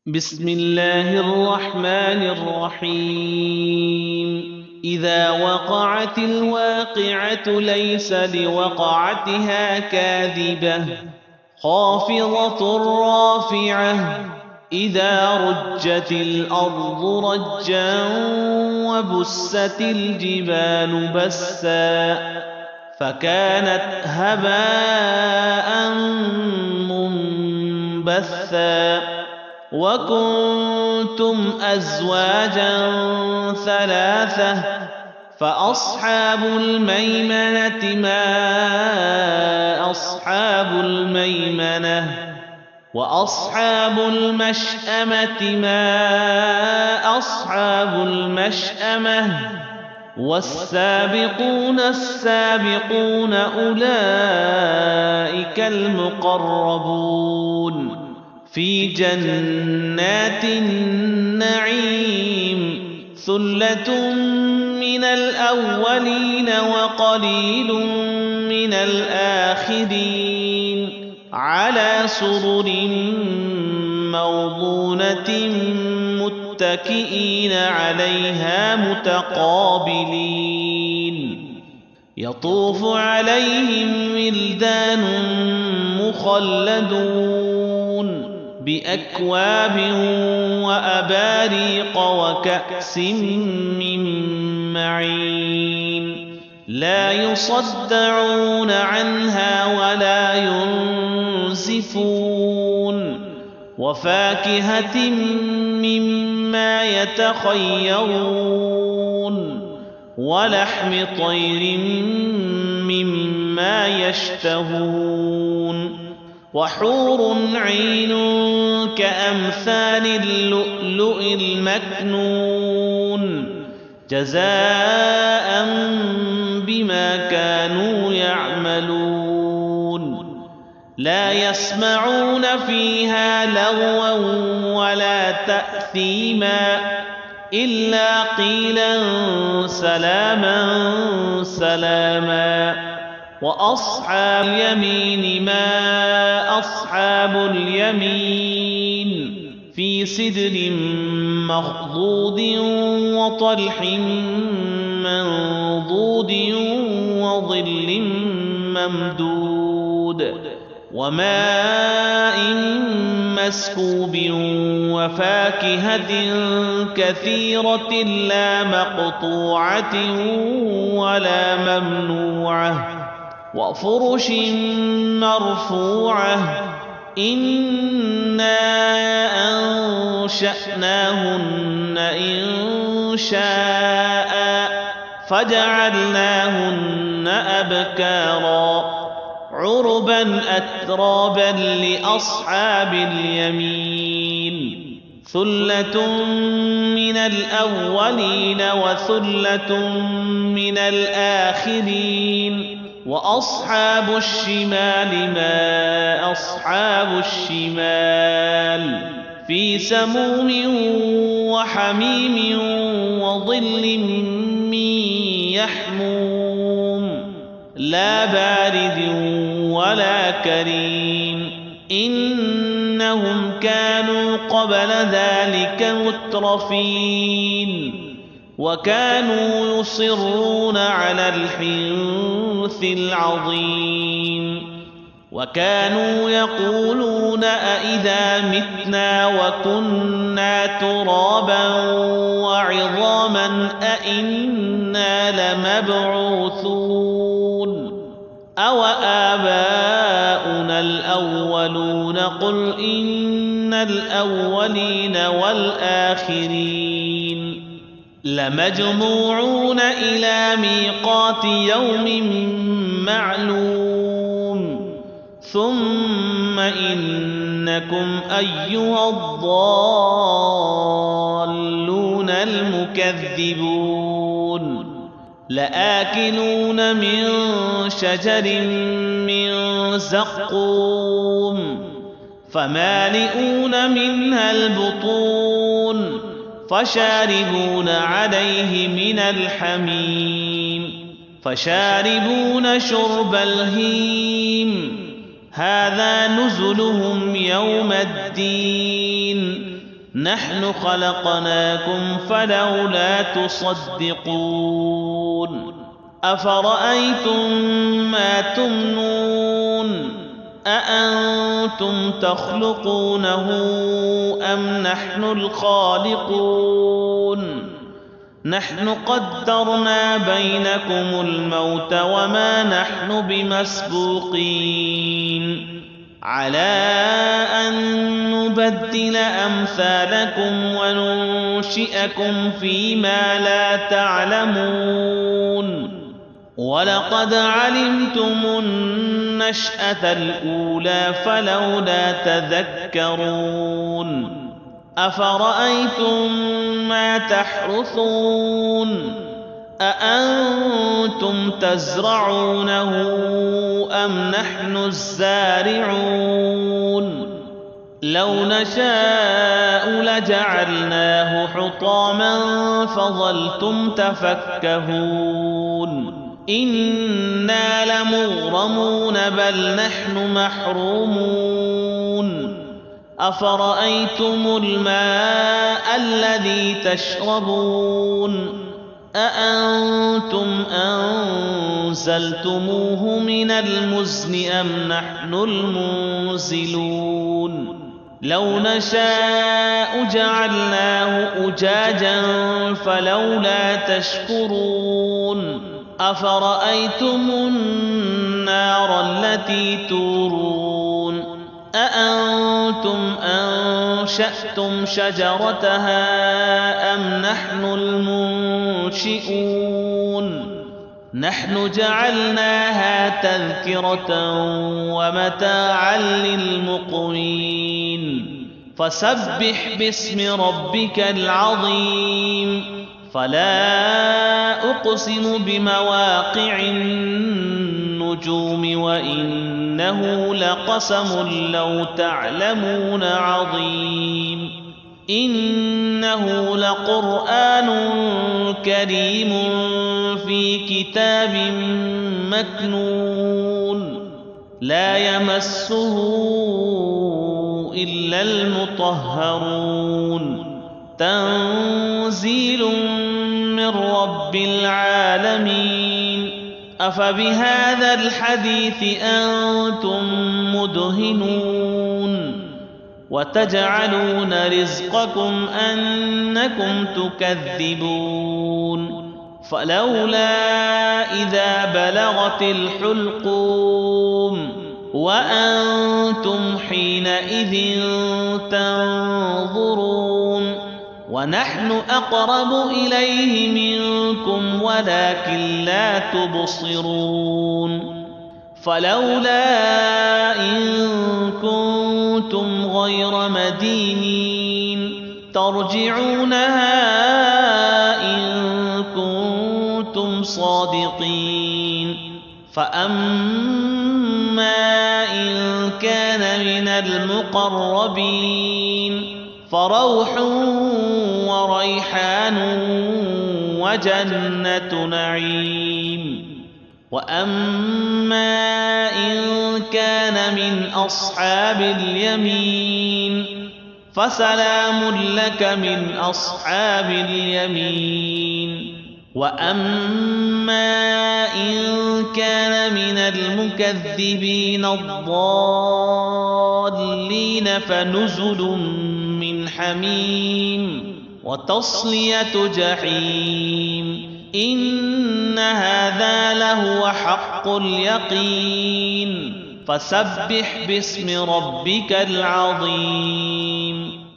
بسم الله الرحمن الرحيم. إذا وقعت الواقعة ليس لوقعتها كاذبة خافضة رافعة إذا رجت الأرض رجا وبست الجبال بسا فكانت هباء منبثا وكنتم أزواجا ثلاثة فأصحاب الميمنة ما أصحاب الميمنة وأصحاب المشأمة ما أصحاب المشأمة والسابقون السابقون أولئك المقربون في جنات النعيم ثلة من الأولين وقليل من الآخرين على سرر موضونة متكئين عليها متقابلين يطوف عليهم ولدان مخلدون بأكواب وأباريق وكأس من معين لا يصدعون عنها ولا ينزفون وفاكهة مما يتخيرون ولحم طير مما يشتهون وحور عين كأمثال اللؤلؤ المكنون جزاء بما كانوا يعملون لا يسمعون فيها لغوا ولا تأثيما إلا قيلا سلاما سلاما وأصحاب اليمين ما أصحاب اليمين في سدر مخضود وطلح منضود وظل ممدود وماء مسكوب وفاكهة كثيرة لا مقطوعة ولا ممنوعة وفرش مرفوعة إنا أنشأناهن إنشاء فجعلناهن أبكارا عربا أترابا لأصحاب اليمين ثلة من الأولين وثلة من الآخرين وأصحاب الشمال ما أصحاب الشمال في سموم وحميم وظل من يحموم لا بارد ولا كريم إنهم كانوا قبل ذلك مترفين وكانوا يصرون على الحنث العظيم وكانوا يقولون أئذا متنا وكنا ترابا وعظاما أئنا لمبعوثون أو آباؤنا الأولون قل إن الأولين والآخرين لمجموعون إلى ميقات يوم معلوم ثم إنكم أيها الضالون المكذبون لآكلون من شجر من زقوم فمالئون منها البطون فشاربون عليه من الحميم فشاربون شرب الهيم هذا نزلهم يوم الدين نحن خلقناكم فلولا تصدقون أفرأيتم ما تمنون أأنتم تخلقونه أم نحن الخالقون نحن قدرنا بينكم الموت وما نحن بمسبوقين على أن نبدل أمثالكم وننشئكم فيما لا تعلمون ولقد علمتم النشأة الأولى فلولا تذكرون أفرأيتم ما تحرثون أأنتم تزرعونه أم نحن الزارعون لو نشاء لجعلناه حطاما فظلتم تفكهون إنا لمغرمون بل نحن محرومون أفرأيتم الماء الذي تشربون أأنتم أنزلتموه من المزن أم نحن المنزلون لو نشاء جعلناه أجاجا فلولا تشكرون أفرأيتم النار التي تورون أأنتم أنشأتم شجرتها أم نحن المنشئون نحن جعلناها تذكرة ومتاعا للمقوين فسبح باسم ربك العظيم فلا أقسم بمواقع النجوم وإنه لقسم لو تعلمون عظيم إنه لقرآن كريم في كتاب مكنون لا يمسه إلا المطهرون تنزيل من رب العالمين أفبهذا الحديث أنتم مدهنون وتجعلون رزقكم أنكم تكذبون فلولا إذا بلغت الحلقوم وأنتم حينئذ تنظرون ونحن أقرب إليه منكم ولكن لا تبصرون فلولا إن كنتم غير مدينين ترجعونها إن كنتم صادقين فأما إن كان من المقربين فروح وريحان وجنة نعيم وأما إن كان من أصحاب اليمين فسلام لك من أصحاب اليمين وأما إن كان من المكذبين الضالين فنزل من حميم وتصلية جحيم إن هذا لهو حق اليقين فسبح باسم ربك العظيم